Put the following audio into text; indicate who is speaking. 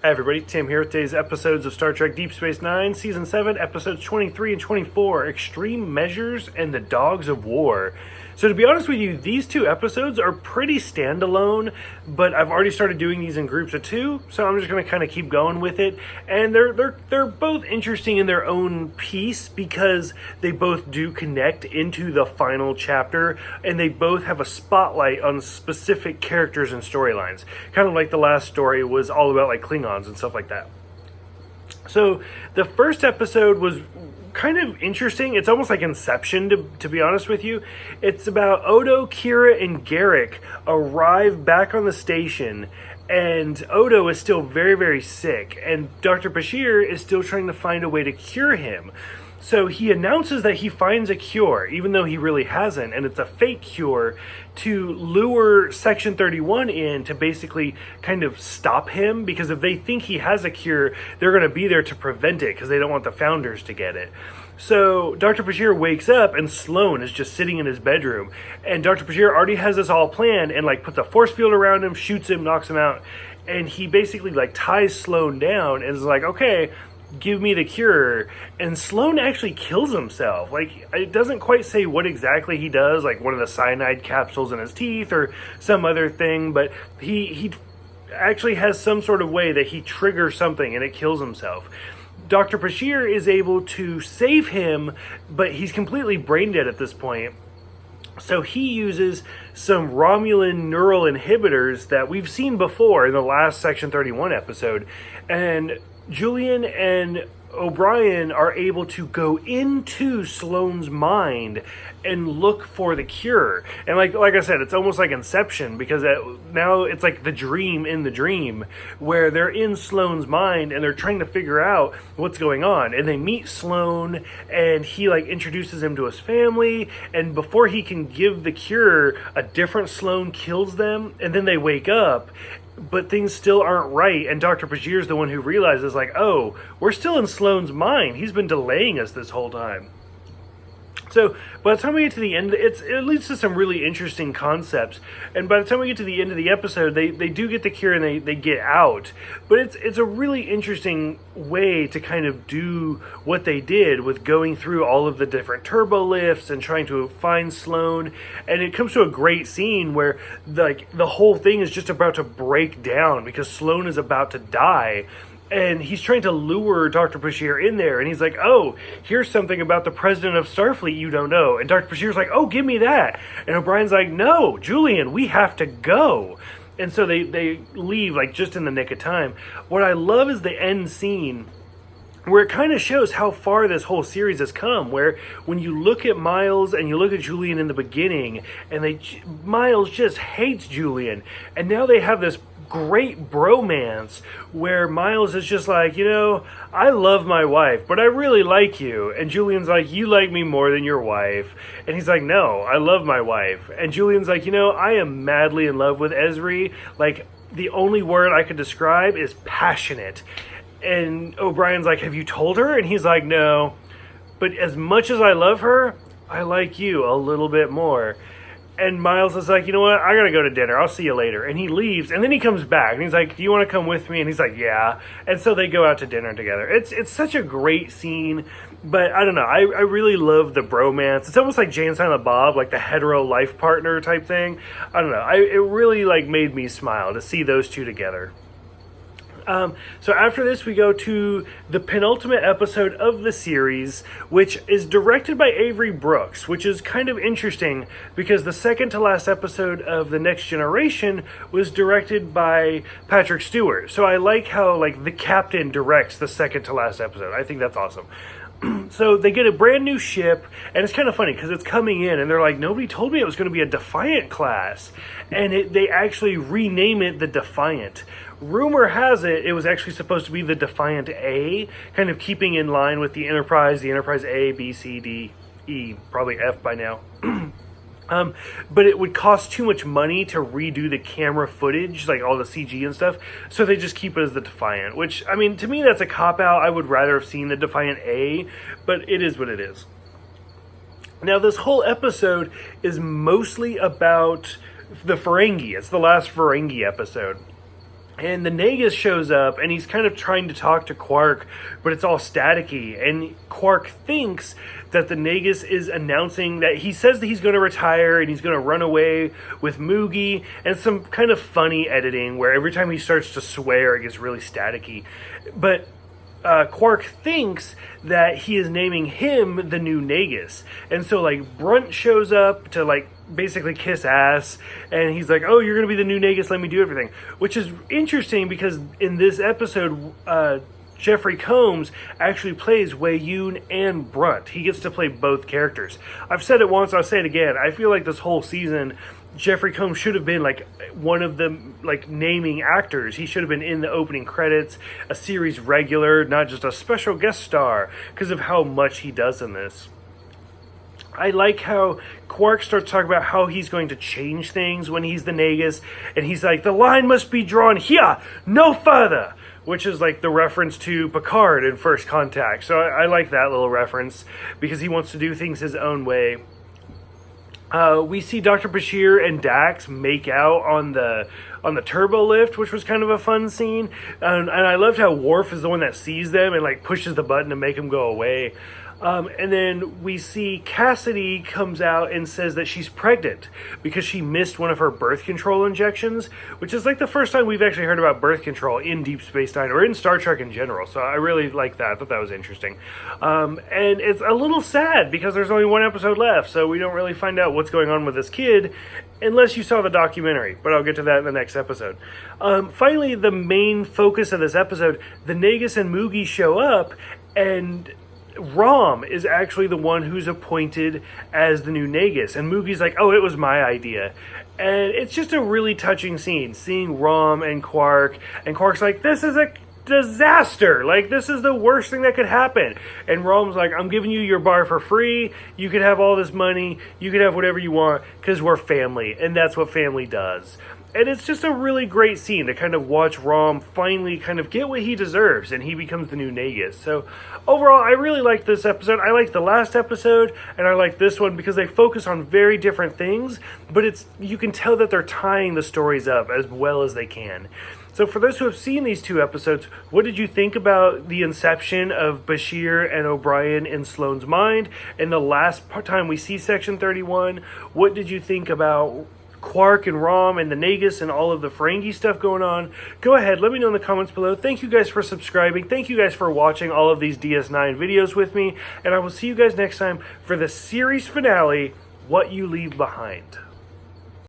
Speaker 1: Hi everybody, Tim here with today's episodes of Star Trek Deep Space Nine, Season 7, Episodes 23 and 24, Extreme Measures and the Dogs of War. So to be honest with you, these two episodes are pretty standalone, but I've already started doing these in groups of two, so I'm just going to kind of keep going with it. And they're both interesting in their own piece because they both do connect into the final chapter, and they both have a spotlight on specific characters and storylines. Kind of like the last story was all about like Klingons and stuff like that. So the first episode was kind of interesting. It's almost like Inception, to be honest with you. It's about Odo, Kira, and Garrick arrive back on the station, and Odo is still very, very sick, and Dr. Bashir is still trying to find a way to cure him. So he announces that he finds a cure, even though he really hasn't, and it's a fake cure, to lure Section 31 in to basically kind of stop him, because if they think he has a cure, they're going to be there to prevent it, because they don't want the Founders to get it. So Dr. Bashir wakes up, and Sloan is just sitting in his bedroom, and Dr. Bashir already has this all planned, and like puts a force field around him, shoots him, knocks him out, and he basically like ties Sloan down, and is like, okay, give me the cure. And Sloan actually kills himself. Like, it doesn't quite say what exactly he does, like one of the cyanide capsules in his teeth or some other thing, but he actually has some sort of way that he triggers something and it kills himself. Dr. Bashir is able to save him, but he's completely brain dead at this point. So he uses some Romulan neural inhibitors that we've seen before in the last Section 31 episode, and Julian and O'Brien are able to go into Sloan's mind and look for the cure. And like I said, it's almost like Inception, because now it's like the dream in the dream, where they're in Sloan's mind and they're trying to figure out what's going on. And they meet Sloan, and he like introduces him to his family, and before he can give the cure, a different Sloan kills them, and then they wake up. But things still aren't right, and Dr. Bashir's the one who realizes, like, oh, we're still in Sloan's mind. He's been delaying us this whole time. So by the time we get to the end, it leads to some really interesting concepts. And by the time we get to the end of the episode, they do get the cure and they get out. But it's a really interesting way to kind of do what they did with going through all of the different turbo lifts and trying to find Sloan. And it comes to a great scene where the whole thing is just about to break down because Sloan is about to die. And he's trying to lure Dr. Bashir in there. And he's like, oh, here's something about the president of Starfleet you don't know. And Dr. Bashir's like, oh, give me that. And O'Brien's like, no, Julian, we have to go. And so they leave, like, just in the nick of time. What I love is the end scene, where it kind of shows how far this whole series has come, where when you look at Miles and you look at Julian in the beginning, and Miles just hates Julian. And now they have this great bromance where Miles is just like, I love my wife, but I really like you. And Julian's like, you like me more than your wife. And he's like, no, I love my wife. And Julian's like, I am madly in love with Ezri. Like, the only word I could describe is passionate. And O'Brien's like, have you told her? And he's like, no, but as much as I love her, I like you a little bit more. And Miles is like, you know what? I gotta go to dinner. I'll see you later. And he leaves, and then he comes back, and he's like, do you want to come with me? And he's like, yeah. And so they go out to dinner together. It's such a great scene, but I don't know. I really love the bromance. It's almost like Jay and Silent Bob, like the hetero life partner type thing. I don't know. It really like made me smile to see those two together. So after this, we go to the penultimate episode of the series, which is directed by Avery Brooks, which is kind of interesting because the second to last episode of The Next Generation was directed by Patrick Stewart. So I like how like the captain directs the second to last episode. I think that's awesome. So they get a brand new ship, and it's kind of funny because it's coming in, and they're like, nobody told me it was going to be a Defiant class. And they actually rename it the Defiant. Rumor has it was actually supposed to be the Defiant A, kind of keeping in line with the Enterprise A, B, C, D, E, probably F by now. But it would cost too much money to redo the camera footage, like all the CG and stuff, so they just keep it as the Defiant, which, I mean, to me that's a cop-out. I would rather have seen the Defiant A, but it is what it is. Now, this whole episode is mostly about the Ferengi. It's the last Ferengi episode. And the Negus shows up, and he's kind of trying to talk to Quark, but it's all staticky. And Quark thinks that the Negus is announcing that he says that he's going to retire and he's going to run away with Moogie, and some kind of funny editing where every time he starts to swear, it gets really staticky. But Quark thinks that he is naming him the new Negus. And so, like, Brunt shows up to, like, basically kiss ass, and he's like, oh, you're going to be the new Negus, let me do everything. Which is interesting because in this episode, Jeffrey Combs actually plays Wei Yun and Brunt. He gets to play both characters. I've said it once, I'll say it again. I feel like this whole season, Jeffrey Combs should have been like one of the like naming actors. He should have been in the opening credits, a series regular, not just a special guest star, because of how much he does in this. I like how Quark starts talking about how he's going to change things when he's the Negus, and he's like, the line must be drawn here, no further, which is like the reference to Picard in First Contact. So I like that little reference because he wants to do things his own way. We see Dr. Bashir and Dax make out on the turbo lift, which was kind of a fun scene. And I loved how Worf is the one that sees them and like pushes the button to make them go away. And then we see Kasidy comes out and says that she's pregnant because she missed one of her birth control injections, which is like the first time we've actually heard about birth control in Deep Space Nine or in Star Trek in general. So I really like that. I thought that was interesting. And it's a little sad because there's only one episode left, so we don't really find out what's going on with this kid unless you saw the documentary, but I'll get to that in the next episode. Finally, the main focus of this episode, the Negus and Moogie show up, and Rom is actually the one who's appointed as the new Negus, and Moogie's like, oh, it was my idea. And it's just a really touching scene, seeing Rom and Quark's like, this is a disaster, like, this is the worst thing that could happen. And Rom's like, I'm giving you your bar for free, you could have all this money, you could have whatever you want, because we're family, and that's what family does. And it's just a really great scene to kind of watch Rom finally kind of get what he deserves, and he becomes the new Negus. So overall, I really like this episode. I like the last episode, and I like this one because they focus on very different things, but you can tell that they're tying the stories up as well as they can. So for those who have seen these two episodes, what did you think about the inception of Bashir and O'Brien in Sloan's mind? And the last time we see Section 31, what did you think about Quark and Rom and the Negus and all of the Ferengi stuff going on? Go ahead, let me know in the comments below. Thank you guys for subscribing. Thank you guys for watching all of these DS9 videos with me. And I will see you guys next time for the series finale, What You Leave Behind.